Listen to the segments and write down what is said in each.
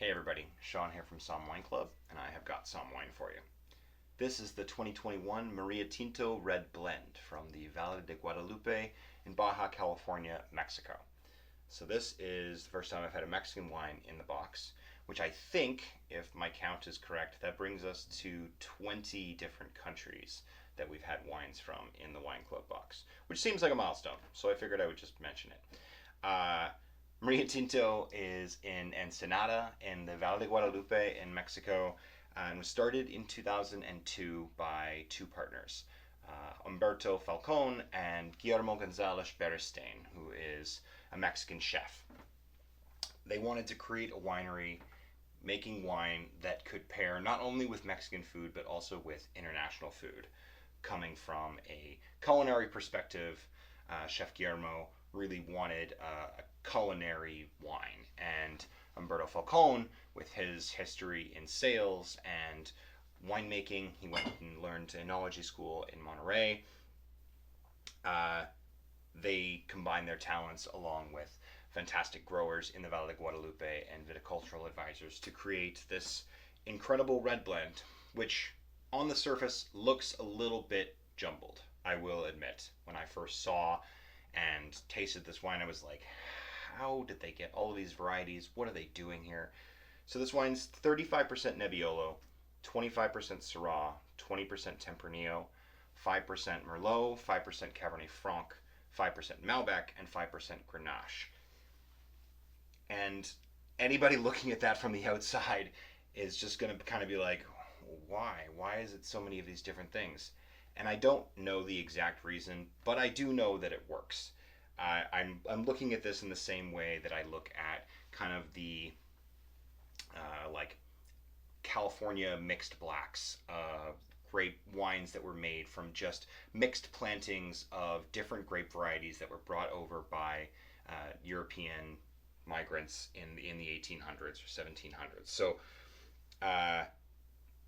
Hey everybody, Sean here from Somm Wine Club, and I have got some wine for you. This is the 2021 Mariatinto Red Blend from the Valle de Guadalupe in Baja California, Mexico. So this is the first time I've had a Mexican wine in the box, which I think, if my count is correct, that brings us to 20 different countries that we've had wines from in the Wine Club box, which seems like a milestone, so I figured I would just mention it. Maria Tinto is in Ensenada in the Valle de Guadalupe in Mexico and was started in 2002 by two partners, Umberto Falcon and Guillermo Gonzalez Beristain, who is a Mexican chef. They wanted to create a winery making wine that could pair not only with Mexican food but also with international food. Coming from a culinary perspective, Chef Guillermo really wanted a culinary wine, and Umberto Falcone, with his history in sales and winemaking, he went and learned enology school in Monterey. Uh, they combined their talents along with fantastic growers in the Valle de Guadalupe and viticultural advisors to create this incredible red blend, which on the surface looks a little bit jumbled, I will admit. When I first saw and tasted this wine, I was like, how did they get all of these varieties? What are they doing here? So this wine's 35% Nebbiolo, 25% Syrah, 20% Tempranillo, 5% Merlot, 5% Cabernet Franc, 5% Malbec, and 5% Grenache. And anybody looking at that from the outside is just going to kind of be like, why? Why is it so many of these different things? And I don't know the exact reason, but I do know that it works. I'm looking at this in the same way that I look at kind of the like California mixed blacks, grape wines that were made from just mixed plantings of different grape varieties that were brought over by European migrants in the 1800s or 1700s. So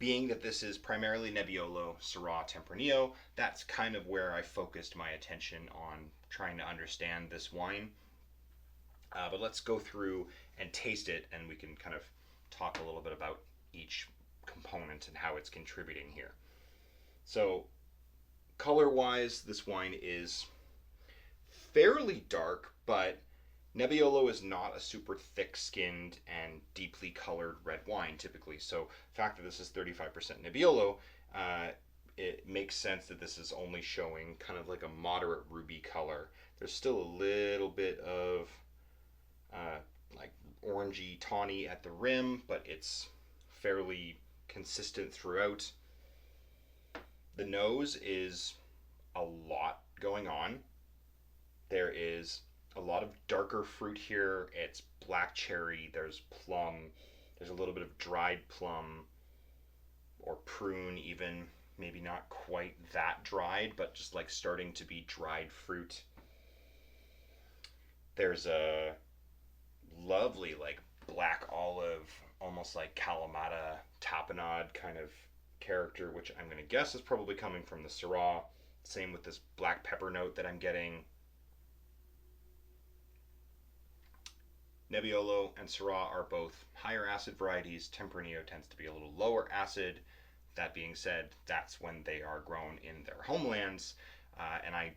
being that this is primarily Nebbiolo, Syrah, Tempranillo, that's kind of where I focused my attention on trying to understand this wine. But let's go through and taste it, and we can kind of talk a little bit about each component and how it's contributing here. So, color-wise, this wine is fairly dark, but Nebbiolo is not a super thick-skinned and deeply colored red wine typically. So the fact that this is 35% Nebbiolo, it makes sense that this is only showing kind of like a moderate ruby color. There's still a little bit of like orangey tawny at the rim, but it's fairly consistent throughout. The nose is a lot going on. There is a lot of darker fruit here. It's black cherry, there's plum, there's a little bit of dried plum or prune even, maybe not quite that dried, but just like starting to be dried fruit. There's a lovely like black olive, almost like Kalamata tapenade kind of character, which I'm going to guess is probably coming from the Syrah. Same with this black pepper note that I'm getting. Nebbiolo and Syrah are both higher acid varieties. Tempranillo tends to be a little lower acid. That being said, that's when they are grown in their homelands, and I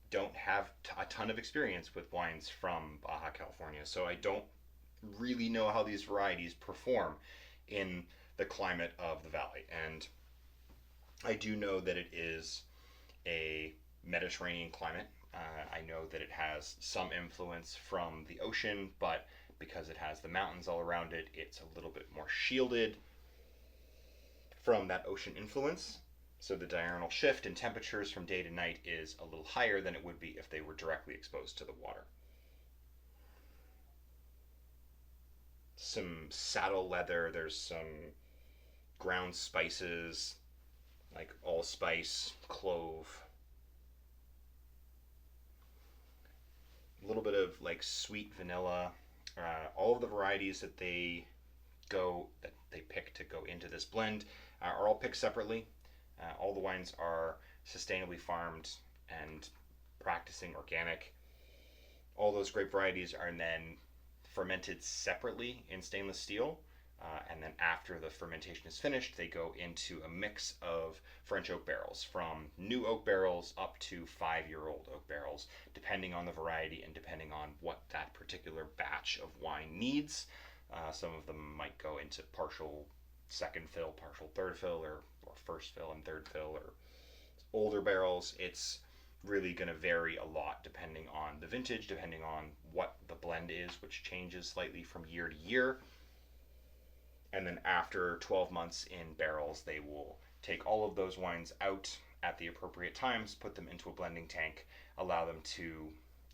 don't have a ton of experience with wines from Baja California, so I don't really know how these varieties perform in the climate of the valley. And I do know that it is a Mediterranean climate. I know that it has some influence from the ocean, but because it has the mountains all around it, it's a little bit more shielded from that ocean influence. So the diurnal shift in temperatures from day to night is a little higher than it would be if they were directly exposed to the water. Some saddle leather, there's some ground spices like allspice, clove, a little bit of like sweet vanilla. All of the varieties that they pick to go into this blend are all picked separately. All the wines are sustainably farmed and practicing organic. All those grape varieties are then fermented separately in stainless steel And then after the fermentation is finished, they go into a mix of French oak barrels, from new oak barrels up to 5-year-old oak barrels, depending on the variety and depending on what that particular batch of wine needs. Some of them might go into partial second fill, partial third fill, or first fill and third fill, or older barrels. It's really going to vary a lot depending on the vintage, depending on what the blend is, which changes slightly from year to year. And then after 12 months in barrels, they will take all of those wines out at the appropriate times, put them into a blending tank, allow them to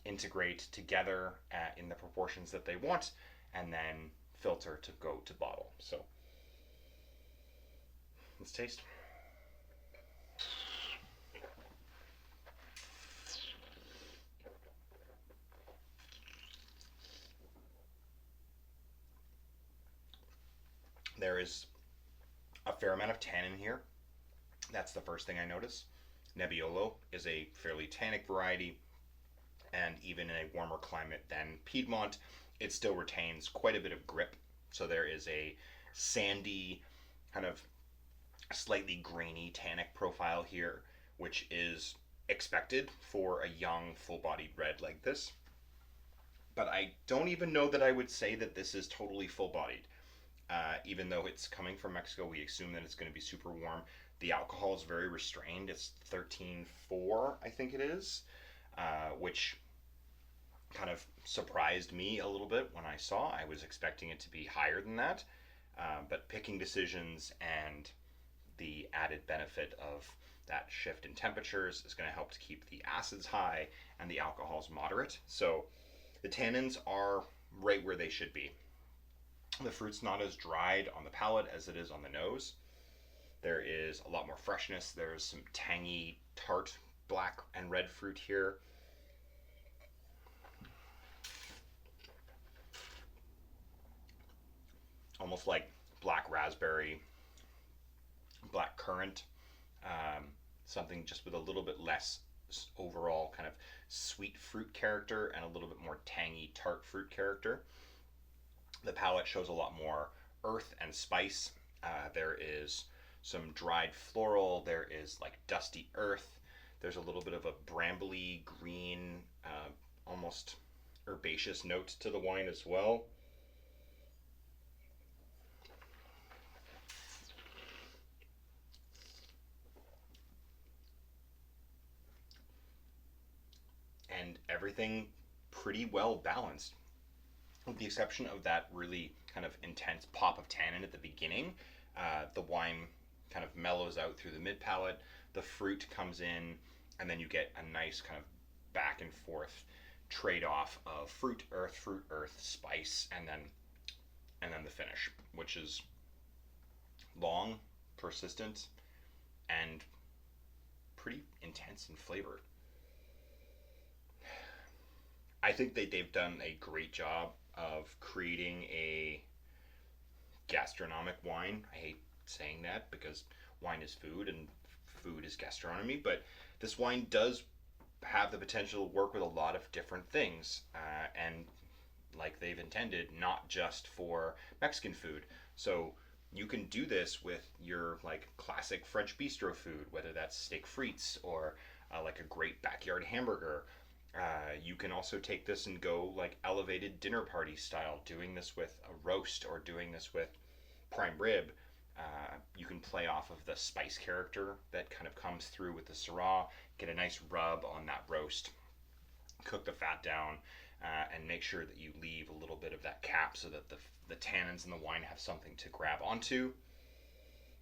integrate together in the proportions that they want, and then filter to go to bottle. So let's taste. There is a fair amount of tannin here. That's the first thing I notice. Nebbiolo is a fairly tannic variety, and even in a warmer climate than Piedmont, it still retains quite a bit of grip. So there is a sandy, kind of slightly grainy tannic profile here, which is expected for a young, full-bodied red like this. But I don't even know that I would say that this is totally full-bodied. Even though it's coming from Mexico, we assume that it's going to be super warm. The alcohol is very restrained. It's 13.4, I think it is, which kind of surprised me a little bit when I saw. I was expecting it to be higher than that, but picking decisions and the added benefit of that shift in temperatures is going to help to keep the acids high and the alcohols moderate. So the tannins are right where they should be. The fruit's not as dried on the palate as it is on the nose. There is a lot more freshness. There's some tangy, tart, black and red fruit here. Almost like black raspberry, black currant, something just with a little bit less overall kind of sweet fruit character and a little bit more tangy, tart fruit character. The palate shows a lot more earth and spice. There is some dried floral. There is like dusty earth. There's a little bit of a brambly green, almost herbaceous note to the wine as well. And everything pretty well balanced, with the exception of that really kind of intense pop of tannin at the beginning. The wine kind of mellows out through the mid palate. The fruit comes in, and then you get a nice kind of back and forth trade off of fruit, earth, spice, and then the finish, which is long, persistent, and pretty intense in flavor. I think they've done a great job of creating a gastronomic wine. I hate saying that because wine is food and food is gastronomy, but this wine does have the potential to work with a lot of different things, and like they've intended, not just for Mexican food. So you can do this with your like classic French bistro food, whether that's steak frites or like a great backyard hamburger. You can also take this and go like elevated dinner party style, doing this with a roast or doing this with prime rib. You can play off of the spice character that kind of comes through with the Syrah, get a nice rub on that roast, cook the fat down, and make sure that you leave a little bit of that cap so that the tannins in the wine have something to grab onto.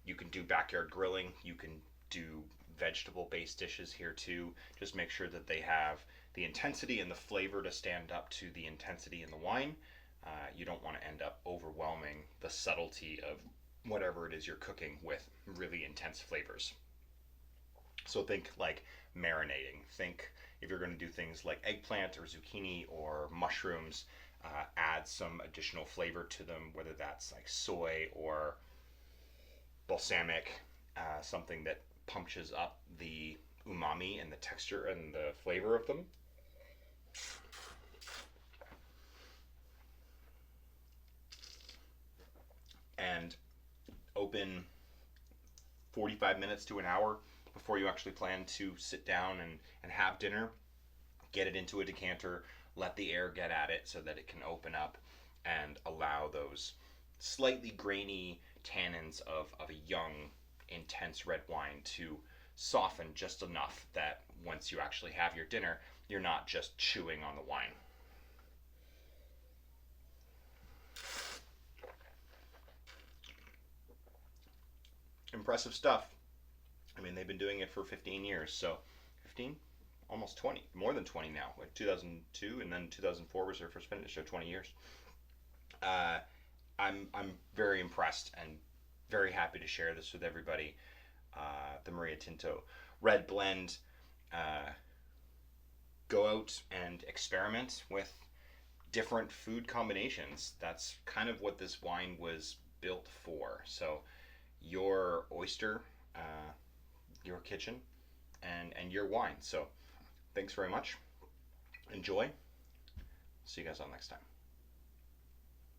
You can do backyard grilling. You can do vegetable-based dishes here too. Just make sure that they have the intensity and the flavor to stand up to the intensity in the wine. You don't want to end up overwhelming the subtlety of whatever it is you're cooking with really intense flavors. So think like marinating. Think if you're going to do things like eggplant or zucchini or mushrooms, add some additional flavor to them, whether that's like soy or balsamic, something that punches up the umami and the texture and the flavor of them. open 45 minutes to an hour before you actually plan to sit down and have dinner. Get it into a decanter, let the air get at it so that it can open up and allow those slightly grainy tannins of a young, intense red wine to soften just enough that once you actually have your dinner, you're not just chewing on the wine. Impressive stuff. I mean, they've been doing it for 15 years, so 15, almost 20, more than 20 now. Like 2002 and then 2004 was their first finish, so 20 years. Uh, I'm very impressed and very happy to share this with everybody. The Mariatinto Red Blend. Uh, Go out and experiment with different food combinations. That's kind of what this wine was built for. So your oyster, your kitchen, and your wine. So thanks very much. Enjoy. See you guys all next time.